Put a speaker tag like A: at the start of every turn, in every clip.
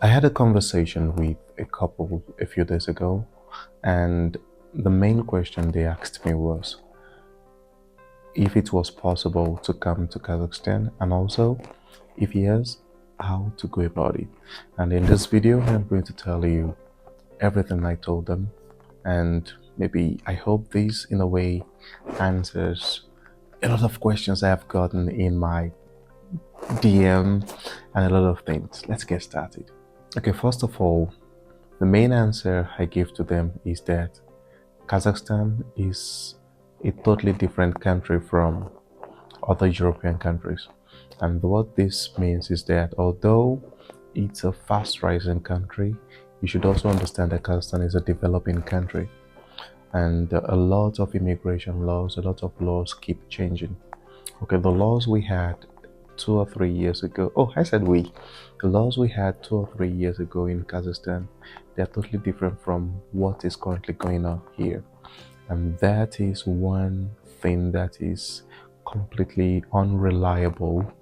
A: I had a conversation with a couple a few days ago, and the main question they asked me was if it was possible to come to Kazakhstan, and also, if yes, how to go about it. And in this video, I'm going to tell you everything I told them, and maybe I hope this, in a way, answers a lot of questions I have gotten in my DM and a lot of things. Let's get started. Okay, first of all, the main answer I give to them is that Kazakhstan is a totally different country from other European countries. And what this means is that although it's a fast rising country, you should also understand that Kazakhstan is a developing country. And a lot of immigration laws, a lot of laws keep changing. Okay, the laws we had 2 or 3 years ago. Oh, I said we. The laws we had 2 or 3 years ago in Kazakhstan, they're totally different from what is currently going on here. And that is one thing that is completely unreliable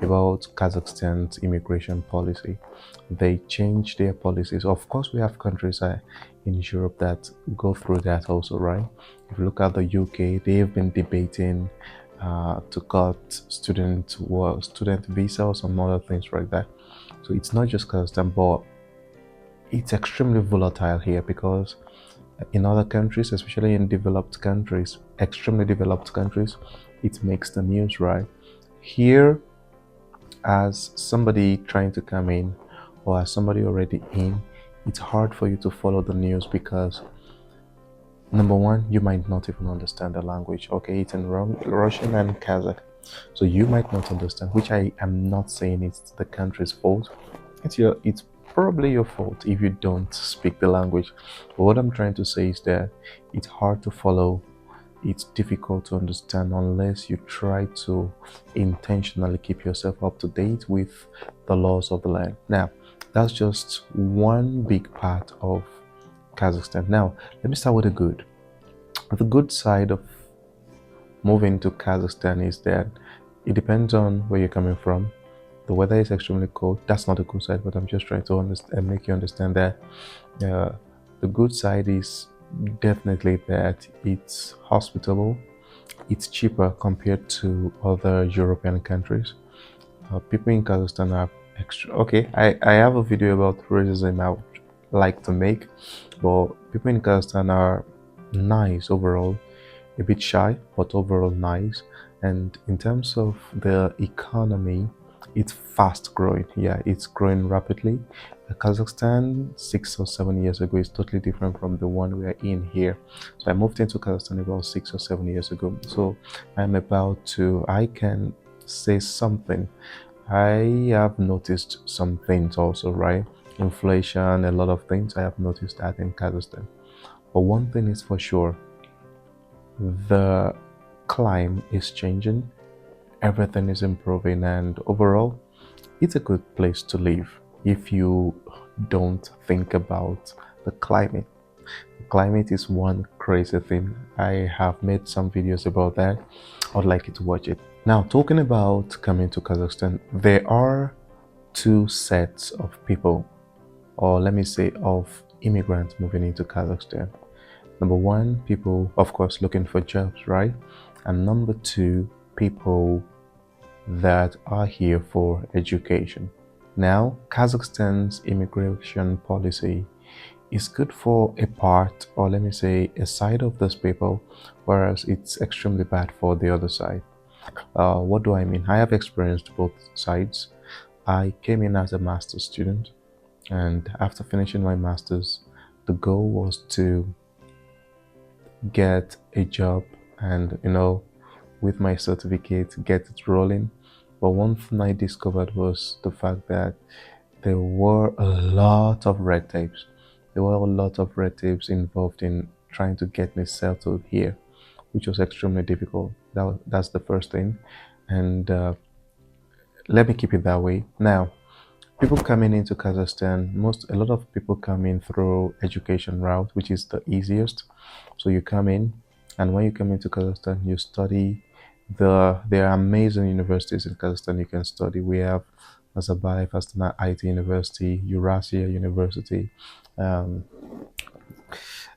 A: about Kazakhstan's immigration policy. They change their policies. Of course, we have countries in Europe that go through that also, right? If you look at the UK, they've been debating to cut student visas and other things like that. So it's not just Kazakhstan, but it's extremely volatile here because in other countries, especially in developed countries, extremely developed countries, it makes the news, right? Here, as somebody trying to come in or as somebody already in, it's hard for you to follow the news because number one, you might not even understand the language. Okay, it's in Russian and Kazakh, so you might not understand, which I am not saying it's the country's fault. It's probably your fault if you don't speak the language. But what I'm trying to say is that it's hard to follow, it's difficult to understand unless you try to intentionally keep yourself up to date with the laws of the land. Now, that's just one big part of Kazakhstan. Now, let me start with the good. The good side of moving to Kazakhstan is that it depends on where you're coming from. The weather is extremely cold. That's not the good side, but I'm just trying to make you understand that the good side is definitely that it's hospitable, it's cheaper compared to other European countries. People in Kazakhstan are extra. Okay, I have a video about racism I would like to make, but people in Kazakhstan are nice overall, a bit shy, but overall nice. And in terms of the economy, it's fast growing. Yeah, it's growing rapidly. Kazakhstan 6 or 7 years ago is totally different from the one we are in here. So I moved into Kazakhstan about 6 or 7 years ago. So I can say something. I have noticed some things also, right? Inflation, a lot of things. I have noticed that in Kazakhstan. But one thing is for sure, the climate is changing, everything is improving, and overall, it's a good place to live if you don't think about the climate. The climate is one crazy thing. I have made some videos about that. I'd like you to watch it. Now, talking about coming to Kazakhstan, there are two sets of people, or let me say, of immigrants moving into Kazakhstan. Number one, people, of course, looking for jobs, right? And number two, people that are here for education. Now, Kazakhstan's immigration policy is good for a part, or let me say, a side of those people, whereas it's extremely bad for the other side. What do I mean? I have experienced both sides. I came in as a master's student, and after finishing my master's, the goal was to get a job and, with my certificate, get it rolling. But one thing I discovered was the fact that there were a lot of red tapes. There were a lot of red tapes involved in trying to get me settled here, which was extremely difficult. That's the first thing. And let me keep it that way. Now, people coming into Kazakhstan, a lot of people come in through education route, which is the easiest. So you come in, and when you come into Kazakhstan, you study. There are amazing universities in Kazakhstan you can study. We have Nazarbayev Astana IT University, Eurasia University, um,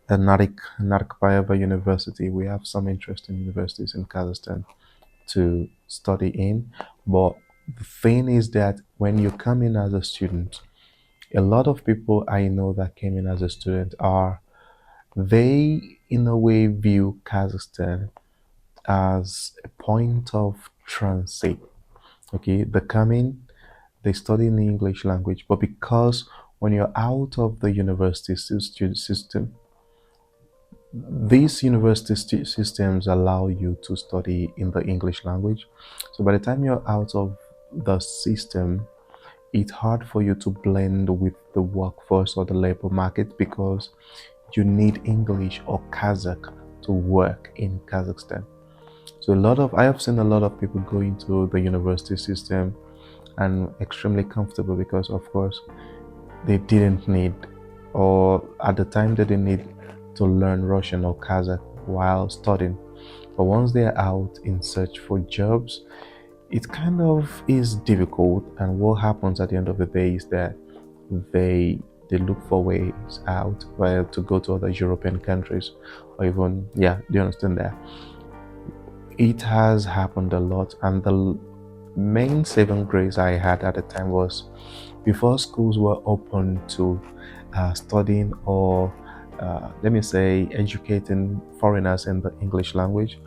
A: and Narikbayeva University. We have some interesting universities in Kazakhstan to study in. But the thing is that when you come in as a student, a lot of people I know that came in as a student are they in a way view Kazakhstan as a point of transit. Okay, they come in, they study in the English language, but because when you're out of the university student system, these university systems allow you to study in the English language. So by the time you're out of the system, it's hard for you to blend with the workforce or the labor market because you need English or Kazakh to work in Kazakhstan. So I have seen a lot of people go into the university system and extremely comfortable because of course they didn't need, or at the time they didn't need to learn Russian or Kazakh while studying. But once they're out in search for jobs, it kind of is difficult. And what happens at the end of the day is that they look for ways out, well, to go to other European countries, or even, yeah, do you understand that? It has happened a lot, and the main saving grace I had at the time was before schools were open to studying or let me say educating foreigners in the English language.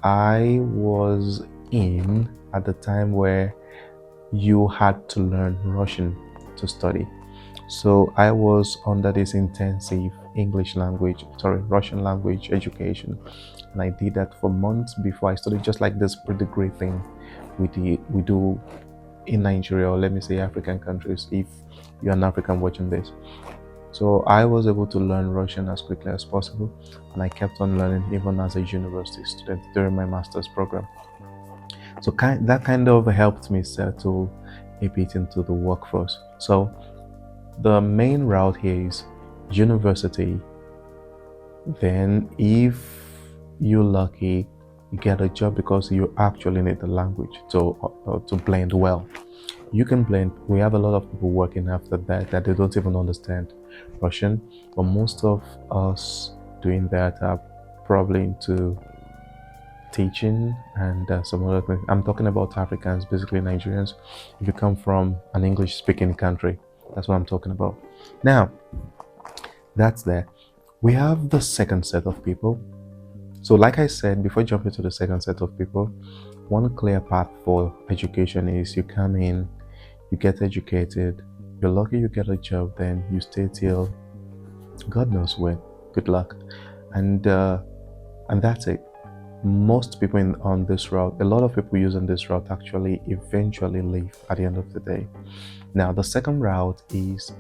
A: I was in at the time where you had to learn Russian to study. So I was under this intensive Russian language education. And I did that for months before I started, just like this pretty great thing we do in Nigeria, or let me say African countries, if you're an African watching this. So I was able to learn Russian as quickly as possible, and I kept on learning even as a university student during my master's program. So that kind of helped me settle a bit into the workforce. So the main route here is university. Then if you're lucky, you get a job because you actually need the language to blend well. You can blend. We have a lot of people working after that they don't even understand Russian, but most of us doing that are probably into teaching and some other things. I'm talking about Africans, basically Nigerians. If you come from an English-speaking country, that's what I'm talking about. Now, that's there. We have the second set of people. So like I said, before jumping to the second set of people, one clear path for education is you come in, you get educated, you're lucky you get a job, then you stay till God knows when. Good luck. And that's it. Most people on this route, a lot of people using this route actually eventually leave at the end of the day. Now, the second route is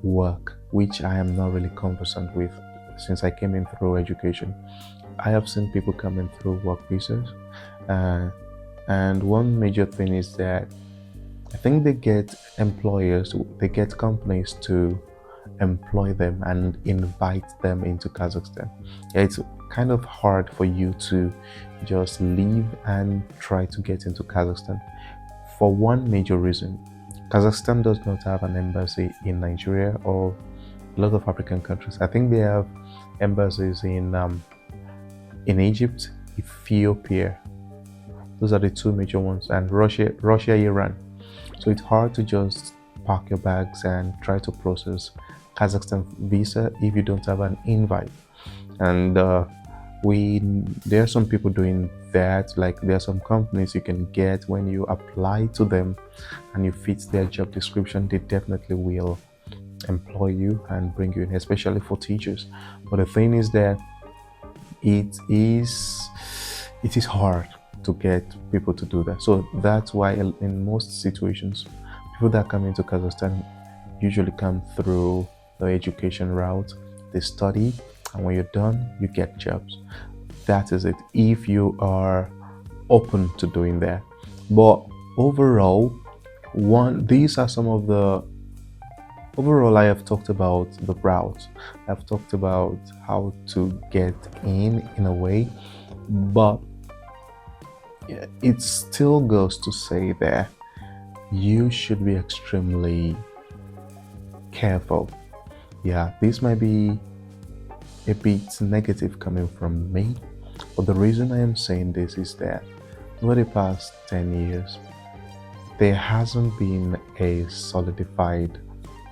A: work, which I am not really conversant with since I came in through education. I have seen people coming through work visas, and one major thing is that I think they get companies to employ them and invite them into Kazakhstan. Yeah, it's kind of hard for you to just leave and try to get into Kazakhstan for one major reason. Kazakhstan does not have an embassy in Nigeria or a lot of African countries. I think they have embassies in Egypt, Ethiopia. Those are the two major ones, and Russia, Iran. So it's hard to just pack your bags and try to process Kazakhstan visa if you don't have an invite. And there are some people doing that. Like there are some companies you can get when you apply to them and you fit their job description, they definitely will employ you and bring you in, especially for teachers. But the thing is that it is hard to get people to do that. So that's why in most situations, people that come into Kazakhstan usually come through the education route. They study, and when you're done, you get jobs. That is it, if you are open to doing that. But overall, these are some of the overall, I have talked about the route. I've talked about how to get in a way, but it still goes to say that you should be extremely careful. Yeah, this might be a bit negative coming from me, but the reason I am saying this is that over the past 10 years, there hasn't been a solidified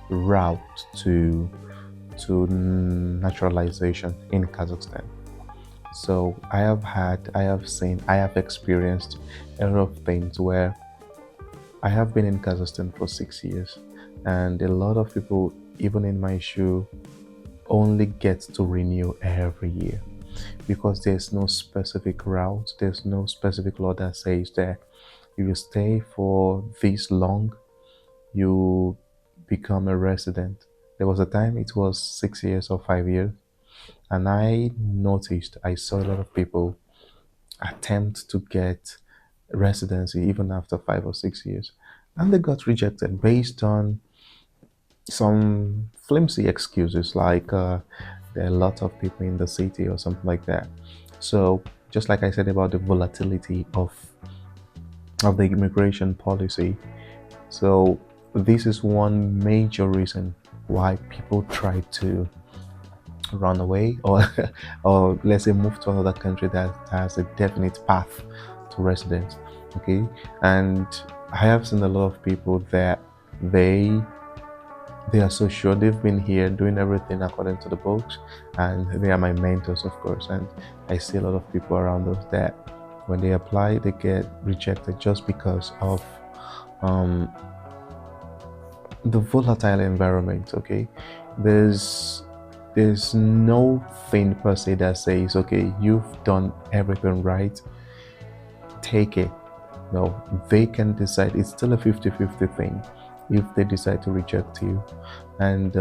A: route to naturalization in Kazakhstan. So I have seen, I have experienced a lot of things where I have been in Kazakhstan for 6 years, and a lot of people, even in my shoe, only get to renew every year because there's no specific route, there's no specific law that says that if you stay for this long, you become a resident. There was a time it was 6 years or 5 years, and I saw a lot of people attempt to get residency even after 5 or 6 years, and they got rejected based on some flimsy excuses like there are a lot of people in the city or something like that. So just like I said about the volatility of the immigration policy, so this is one major reason why people try to run away or or let's say move to another country that has a definite path to residence. Okay, and I have seen a lot of people that they they are so sure they've been here doing everything according to the books, and they are my mentors, of course. And I see a lot of people around us that when they apply, they get rejected just because of um, the volatile environment. Okay, there's there's no thing per se that says, okay, you've done everything right, take it. No, they can decide. It's still a 50-50 thing if they decide to reject you, and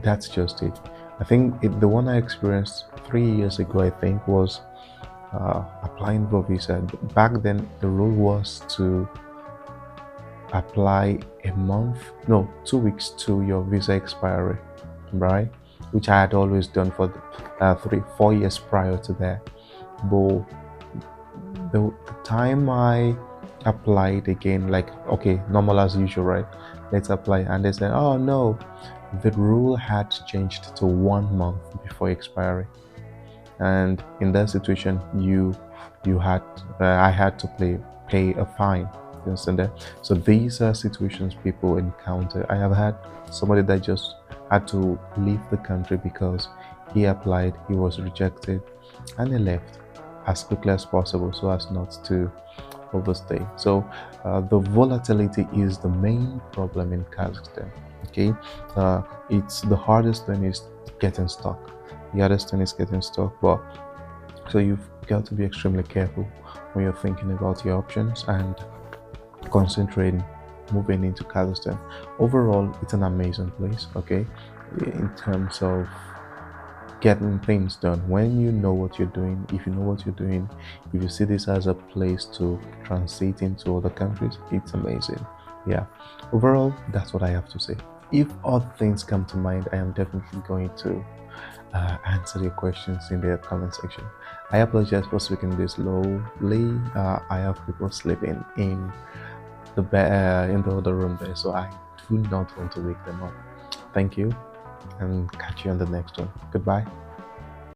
A: that's just it. I think the one I experienced 3 years ago, I think, was applying for visa. Back then, the rule was to apply a month, no, 2 weeks to your visa expiry, right? Which I had always done for 3-4 years prior to that. But the time I applied again, like, okay, normal as usual, right? Let's apply. And they said, oh no, the rule had changed to 1 month before expiry. And in that situation, you had I had to pay a fine. You understand that? So these are situations people encounter. I have had somebody that just had to leave the country because he applied, he was rejected, and he left as quickly as possible so as not to overstay. So the volatility is the main problem in Kazakhstan. Okay, it's the hardest thing is getting stuck. The hardest thing is getting stuck, but so you've got to be extremely careful when you're thinking about your options and concentrating moving into Kazakhstan. Overall, it's an amazing place. Okay, in terms of getting things done, when you know what you're doing, if you know what you're doing, if you see this as a place to transit into other countries, it's amazing. Yeah, overall, that's what I have to say. If other things come to mind, I am definitely going to answer your questions in the comment section. I apologize for speaking this slowly. I have people sleeping in the in the other room there, so I do not want to wake them up. Thank you, and catch you on the next one. Goodbye.